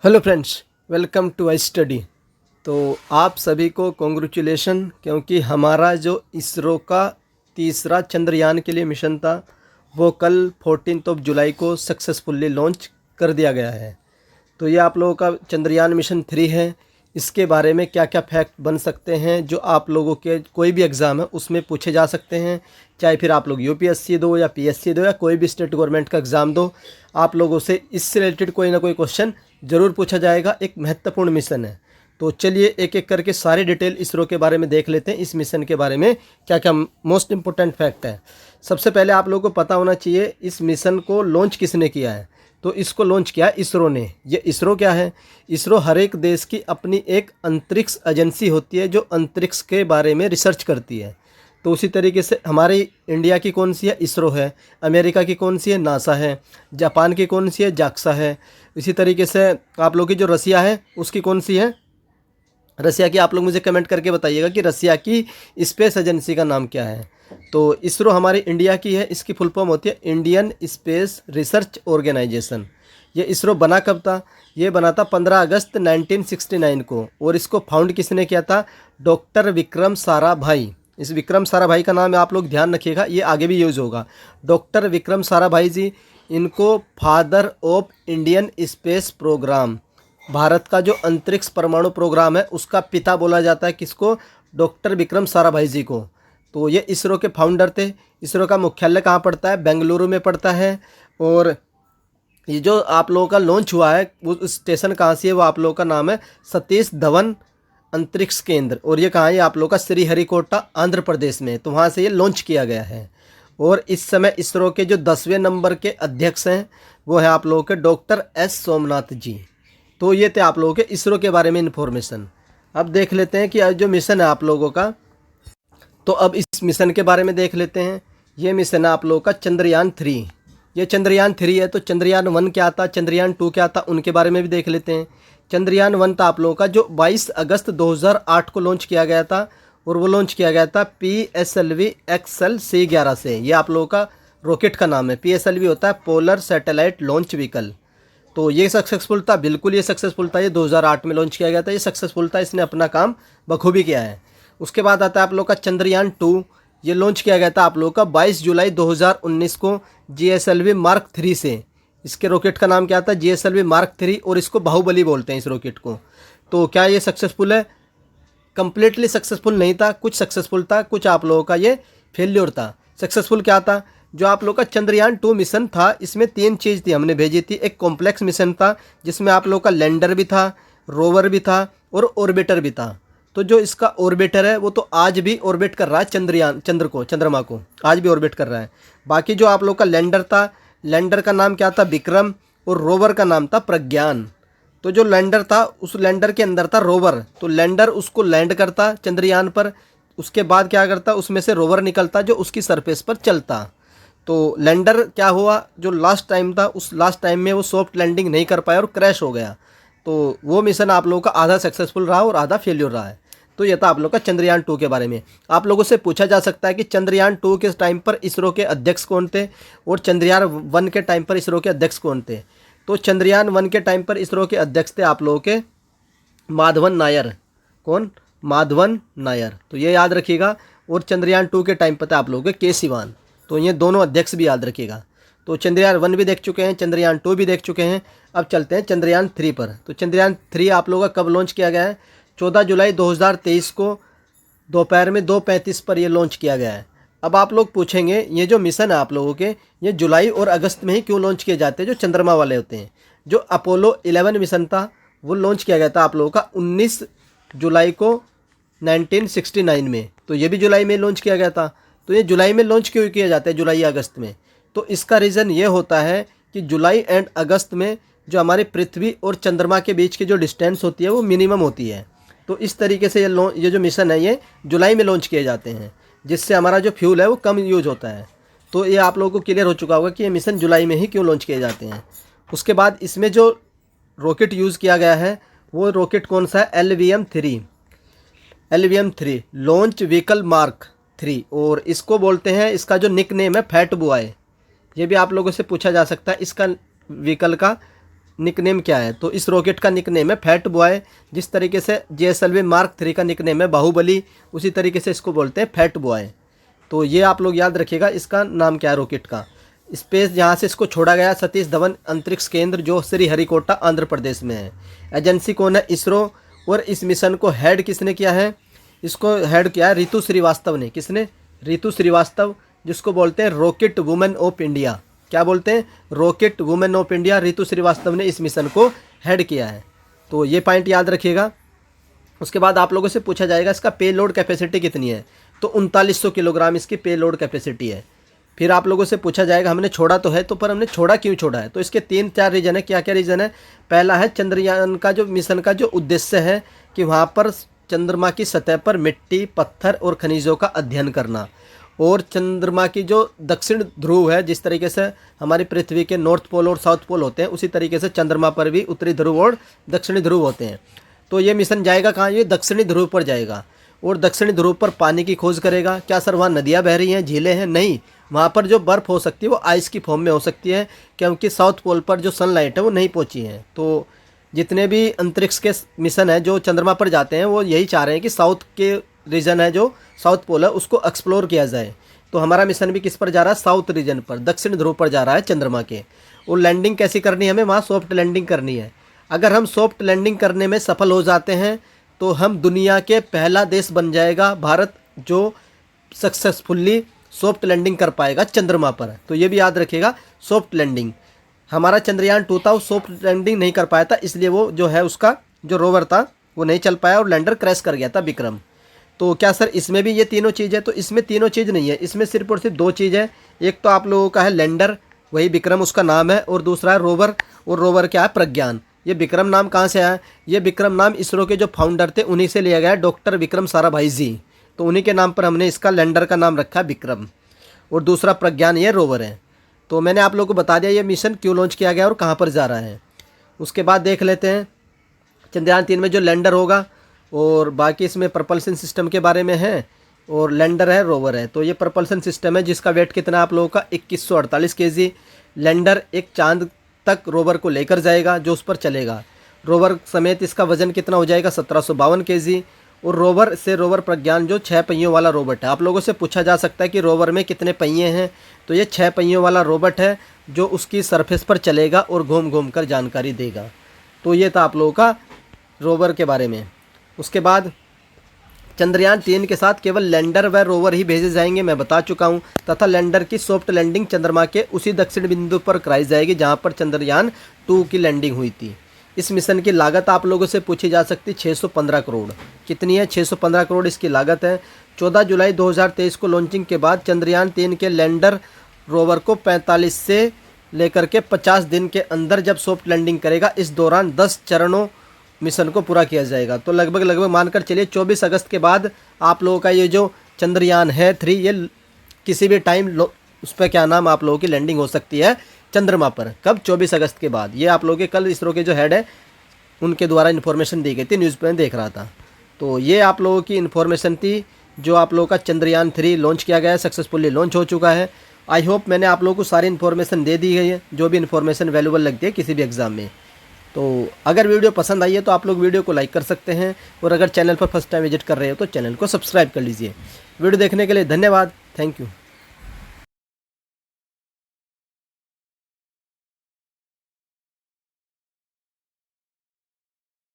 Hello friends, welcome to I Study. तो आप सभी को कॉन्ग्रेचुलेशन, क्योंकि हमारा जो इसरो का तीसरा चंद्रयान के लिए मिशन था वो कल 14 जुलाई को सक्सेसफुली लॉन्च कर दिया गया है। तो ये आप लोगों का चंद्रयान मिशन 3 है। इसके बारे में क्या क्या फैक्ट बन सकते हैं जो आप लोगों के कोई भी एग्ज़ाम है उसमें पूछे जा सकते हैं, चाहे फिर आप लोग यूपीएससी दो या पीएससी दो या कोई भी स्टेट गवर्नमेंट का एग्ज़ाम दो, आप लोगों से इससे रिलेटेड कोई ना कोई क्वेश्चन ज़रूर पूछा जाएगा। एक महत्वपूर्ण मिशन है। तो चलिए एक एक करके सारी डिटेल इसरो के बारे में देख लेते हैं। इस मिशन के बारे में क्या क्या मोस्ट इम्पोर्टेंट फैक्ट है। सबसे पहले आप लोगों को पता होना चाहिए इस मिशन को लॉन्च किसने किया है। तो इसको लॉन्च किया इसरो ने। ये इसरो क्या है? इसरो हर एक देश की अपनी एक अंतरिक्ष एजेंसी होती है जो अंतरिक्ष के बारे में रिसर्च करती है। तो उसी तरीके से हमारी इंडिया की कौन सी है? इसरो है। अमेरिका की कौन सी है? नासा है। जापान की कौन सी है? जाक्सा है। इसी तरीके से आप लोग की जो रसिया है उसकी कौन सी है? रसिया की आप लोग मुझे कमेंट करके बताइएगा कि रसिया की स्पेस एजेंसी का नाम क्या है। तो इसरो हमारी इंडिया की है। इसकी फुल फॉर्म होती है इंडियन स्पेस रिसर्च ऑर्गेनाइजेशन। ये इसरो बना कब था? ये बना था 15 अगस्त 1969 को। और इसको फाउंड किसने किया था? डॉक्टर विक्रम साराभाई। इस विक्रम साराभाई का नाम आप लोग ध्यान रखिएगा, ये आगे भी यूज़ होगा। डॉक्टर विक्रम साराभाई जी, इनको father of Indian space programme, Bharat का जो अंतरिक्ष परमाणु प्रोग्राम है उसका पिता बोला जाता है। किसको? डॉक्टर विक्रम साराभाई जी को। तो ये इसरो के फाउंडर थे। इसरो का मुख्यालय कहाँ पड़ता है? बेंगलुरु में पड़ता है। और ये जो आप लोगों का लॉन्च हुआ है वो स्टेशन कहाँ से है? वो आप लोगों का नाम है सतीश धवन अंतरिक्ष केंद्र। और ये कहाँ है? आप लोगों का श्रीहरिकोटा आंध्र प्रदेश में। तो वहाँ से ये लॉन्च किया गया है। और इस समय इसरो के जो 10वें नंबर के अध्यक्ष हैं वो है आप लोगों के डॉक्टर एस सोमनाथ जी। तो ये थे आप लोगों के इसरो के बारे में इन्फॉर्मेशन। अब देख लेते हैं कि आज जो मिशन है आप लोगों का, तो अब इस मिशन के बारे में देख लेते हैं। ये मिशन है आप लोगों का चंद्रयान 3। ये चंद्रयान 3 है। तो चंद्रयान 1 क्या था, चंद्रयान 2 क्या था, उनके बारे में भी देख लेते हैं। चंद्रयान 1 था आप लोगों का जो 22 अगस्त 2008 को लॉन्च किया गया था। और वो लॉन्च किया गया था PSLV XL-C11 से। ये आप लोगों का रॉकेट का नाम है। PSLV होता है पोलर सैटेलाइट लॉन्च व्हीकल। तो ये सक्सेसफुल था, बिल्कुल ये सक्सेसफुल था। ये 2008 में लॉन्च किया गया था। ये सक्सेसफुल था, इसने अपना काम बखूबी किया है। उसके बाद आता है आप लोग का चंद्रयान 2। ये लॉन्च किया गया था आप लोगों का 22 जुलाई 2019 को GSLV मार्क 3 से। इसके रॉकेट का नाम क्या था? GSLV mark 3। और इसको बाहुबली बोलते हैं इस रॉकेट को। तो क्या ये सक्सेसफुल है? कंप्लीटली सक्सेसफुल नहीं था, कुछ सक्सेसफुल था, कुछ आप लोगों का ये फेल्योर था। सक्सेसफुल क्या था? जो आप लोगों का चंद्रयान 2 मिशन था इसमें 3 चीज़ थी, हमने भेजी थी। एक कॉम्प्लेक्स मिशन था जिसमें आप लोगों का लैंडर भी था, रोवर भी था और ऑर्बिटर भी था। तो जो इसका ऑर्बिटर है वो तो आज भी ऑर्बिट कर रहा है चंद्रमा को आज भी ऑर्बिट कर रहा है। बाकी जो आप लोग का लैंडर था, लैंडर का नाम क्या था? विक्रम। और रोवर का नाम था प्रज्ञान। तो जो लैंडर था उस लैंडर के अंदर था रोवर। तो लैंडर उसको लैंड करता चंद्रयान पर। उसके बाद क्या करता? उसमें से रोवर निकलता जो उसकी सरफेस पर चलता। तो लैंडर क्या हुआ, जो लास्ट टाइम था उस लास्ट टाइम में वो सॉफ्ट लैंडिंग नहीं कर पाया और क्रैश हो गया। तो वो मिशन आप लोगों का आधा सक्सेसफुल रहा और आधा फेल्योर रहा है। तो ये था आप लोग का चंद्रयान 2 के बारे में। आप लोगों से पूछा जा सकता है कि चंद्रयान 2 के टाइम पर इसरो के अध्यक्ष कौन थे और चंद्रयान 1 के टाइम पर इसरो के अध्यक्ष कौन थे। तो चंद्रयान 1 के टाइम पर इसरो के अध्यक्ष थे आप लोगों के माधवन नायर। कौन? माधवन नायर। तो ये याद रखिएगा। और चंद्रयान 2 के टाइम पर था आप लोगों के के सिवान। तो ये दोनों अध्यक्ष भी याद रखिएगा। तो चंद्रयान 1 भी देख चुके हैं, चंद्रयान 2 भी देख चुके हैं। अब चलते हैं चंद्रयान 3 पर। तो चंद्रयान 3 आप लोगों का कब लॉन्च किया गया है? 14 जुलाई 2023 को दोपहर में 2:35 पर यह लॉन्च किया गया है। अब आप लोग पूछेंगे ये जो मिशन है आप लोगों के, ये जुलाई और अगस्त में ही क्यों लॉन्च किए जाते हैं जो चंद्रमा वाले होते हैं। जो अपोलो 11 मिशन था वो लॉन्च किया गया था आप लोगों का 19 जुलाई को 1969 में। तो ये भी जुलाई में लॉन्च किया गया था। तो ये जुलाई में लॉन्च क्यों किया जाता है, जुलाई अगस्त में? तो इसका रीज़न ये होता है कि जुलाई एंड अगस्त में जो हमारी पृथ्वी और चंद्रमा के बीच की जो डिस्टेंस होती है वो मिनिमम होती है। तो इस तरीके से ये जो मिशन है ये जुलाई में लॉन्च किए जाते हैं, जिससे हमारा जो फ्यूल है वो कम यूज होता है। तो ये आप लोगों को क्लियर हो चुका होगा कि ये मिशन जुलाई में ही क्यों लॉन्च किए जाते हैं। उसके बाद इसमें जो रॉकेट यूज़ किया गया है वो रॉकेट कौन सा है? LVM-3 launch vehicle mark 3। और इसको बोलते हैं, इसका जो निक नेम है फैट बॉय। ये भी आप लोगों से पूछा जा सकता है इसका व्हीकल का निकनेम क्या है, तो इस रॉकेट का निकनेम है फैट बॉय। जिस तरीके से JSLV मार्क 3 का निकनेम है बाहुबली, उसी तरीके से इसको बोलते हैं फैट बॉय। तो ये आप लोग याद रखिएगा इसका नाम क्या है रॉकेट का। स्पेस जहाँ से इसको छोड़ा गया सतीश धवन अंतरिक्ष केंद्र जो श्रीहरिकोटा आंध्र प्रदेश में है। एजेंसी कौन है, इसरो। और इस मिशन को हेड किसने किया है, इसको हेड किया है रितु श्रीवास्तव ने। किसने, रितु श्रीवास्तव, जिसको बोलते हैं रॉकेट वुमेन ऑफ इंडिया। क्या बोलते हैं, rocket woman of India. Ritu Srivastava ने इस मिशन को हेड किया है। तो ये पॉइंट याद रखिएगा। उसके बाद आप लोगों से पूछा जाएगा इसका पे लोड कैपेसिटी कितनी है, तो 3900 किलोग्राम इसकी पे लोड कैपेसिटी है। फिर आप लोगों से पूछा जाएगा हमने छोड़ा तो है, तो पर हमने छोड़ा क्यों छोड़ा है, तो इसके 3-4 रीज़न है। क्या क्या रीज़न है, पहला है चंद्रयान का जो मिशन का जो उद्देश्य है कि वहाँ पर चंद्रमा की सतह पर मिट्टी, पत्थर और खनिजों का अध्ययन करना। और चंद्रमा की जो दक्षिण ध्रुव है, जिस तरीके से हमारी पृथ्वी के नॉर्थ पोल और साउथ पोल होते हैं, उसी तरीके से चंद्रमा पर भी उत्तरी ध्रुव और दक्षिणी ध्रुव होते हैं। तो ये मिशन जाएगा कहाँ, ये दक्षिणी ध्रुव पर जाएगा और दक्षिणी ध्रुव पर पानी की खोज करेगा। क्या सर वहाँ नदियाँ बह रही हैं, झीलें हैं, नहीं, वहाँ पर जो बर्फ़ हो सकती है वो आइस की फॉर्म में हो सकती है, क्योंकि साउथ पोल पर जो सनलाइट है वो नहीं पहुँची है। तो जितने भी अंतरिक्ष के मिशन हैं जो चंद्रमा पर जाते हैं वो यही चाह रहे हैं कि साउथ के रीजन है जो साउथ पोल है उसको एक्सप्लोर किया जाए। तो हमारा मिशन भी किस पर जा रहा है, साउथ रीजन पर, दक्षिण ध्रुव पर जा रहा है चंद्रमा के। और लैंडिंग कैसी करनी है, हमें वहाँ सॉफ्ट लैंडिंग करनी है। अगर हम सॉफ्ट लैंडिंग करने में सफल हो जाते हैं तो हम दुनिया के पहला देश बन जाएगा भारत जो सक्सेसफुली सॉफ्ट लैंडिंग कर पाएगा चंद्रमा पर। तो ये भी याद रखिएगा सॉफ्ट लैंडिंग। हमारा चंद्रयान 2 था वो सॉफ्ट लैंडिंग नहीं कर पाया था, इसलिए वो जो है उसका जो रोवर था वो नहीं चल पाया और लैंडर क्रैश कर गया था विक्रम। तो क्या सर इसमें भी ये तीनों चीज़ है, तो इसमें तीनों चीज़ नहीं है, इसमें सिर्फ और सिर्फ 2 चीज़ है। एक तो आप लोगों का है लैंडर, वही विक्रम उसका नाम है, और दूसरा है रोवर, और रोवर क्या है, प्रज्ञान। ये विक्रम नाम कहाँ से आया, ये विक्रम नाम इसरो के जो फाउंडर थे उन्हीं से लिया गया है, डॉक्टर विक्रम साराभाई जी। तो उन्हीं के नाम पर हमने इसका लैंडर का नाम रखा है विक्रम, और दूसरा प्रज्ञान ये रोवर है। तो मैंने आप लोगों को बता दिया ये मिशन क्यों लॉन्च किया गया और कहाँ पर जा रहा है। उसके बाद देख लेते हैं चंद्रयान 3 में जो लैंडर होगा, और बाकी इसमें प्रपल्सन सिस्टम के बारे में है, और लैंडर है, रोवर है। तो ये प्रपल्सन सिस्टम है जिसका वेट कितना है आप लोगों का 2148 kg। लैंडर एक चांद तक रोवर को लेकर जाएगा जो उस पर चलेगा। रोवर समेत इसका वजन कितना हो जाएगा 1752 kg। और रोवर से रोवर प्रज्ञान जो 6 पहियों वाला रोबोट है। आप लोगों से पूछा जा सकता है कि रोवर में कितने पहिए हैं, तो ये 6 पहियों वाला रोबोट है जो उसकी सरफेस पर चलेगा और घूम घूम कर जानकारी देगा। तो ये था आप लोगों का रोवर के बारे में। उसके बाद चंद्रयान 3 के साथ केवल लैंडर व रोवर ही भेजे जाएंगे, मैं बता चुका हूं, तथा लैंडर की सॉफ्ट लैंडिंग चंद्रमा के उसी दक्षिण बिंदु पर कराई जाएगी जहां पर चंद्रयान 2 की लैंडिंग हुई थी। इस मिशन की लागत आप लोगों से पूछी जा सकती 615 करोड़। कितनी है, 615 करोड़ इसकी लागत है। 14 जुलाई 2023 को लॉन्चिंग के बाद चंद्रयान 3 के लैंडर रोवर को 45 से लेकर के 50 दिन के अंदर जब सॉफ्ट लैंडिंग करेगा, इस दौरान 10 चरणों मिशन को पूरा किया जाएगा। तो लगभग मानकर चलिए 24 अगस्त के बाद आप लोगों का ये जो चंद्रयान है 3 ये किसी भी टाइम उस पर क्या नाम आप लोगों की लैंडिंग हो सकती है चंद्रमा पर। कब, 24 अगस्त के बाद। ये आप लोगों के कल इसरो के जो हेड है उनके द्वारा इन्फॉर्मेशन दी गई थी, न्यूज़ पर देख रहा था। तो ये आप लोगों की इन्फॉर्मेशन थी जो आप लोगों का चंद्रयान 3 लॉन्च किया गया है, सक्सेसफुली लॉन्च हो चुका है। आई होप मैंने आप लोगों को सारी इन्फॉर्मेशन दे दी गई है जो भी इन्फॉर्मेशन वैल्यूबल लगती है किसी भी एग्ज़ाम में। तो अगर वीडियो पसंद आई है तो आप लोग वीडियो को लाइक कर सकते हैं, और अगर चैनल पर फर्स्ट टाइम विजिट कर रहे हो तो चैनल को सब्सक्राइब कर लीजिए। वीडियो देखने के लिए धन्यवाद, थैंक यू।